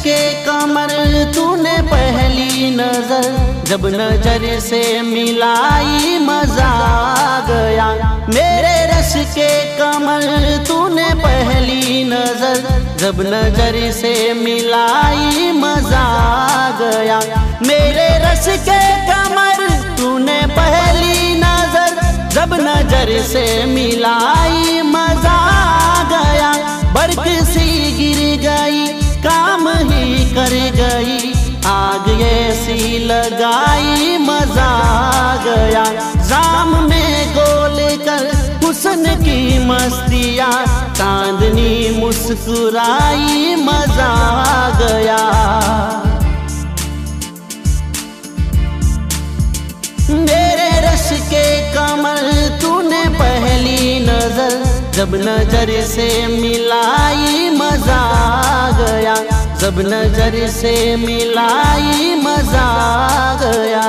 के कमर तूने पहली नजर जब नजर से मिलाई मजा आ गया। मेरे रस के कमर तूने पहली नजर जब नजर से मिलाई मजा आ गया। मेरे रस के कमर तूने पहली नजर जब नजर से मिलाई मजा आ गया। बरक सी गिर गई काम ही कर गई, आग ऐसी लगाई मजा आ गया। जाम में गोल कर हुस्न की मस्तियाँ, चांदनी मुस्कुराई मजा आ गया। मेरे रस के कमर तूने पहली नजर जब नजर से मिलाई मजा आ गया। जब नजर से मिलाई मजा आ गया।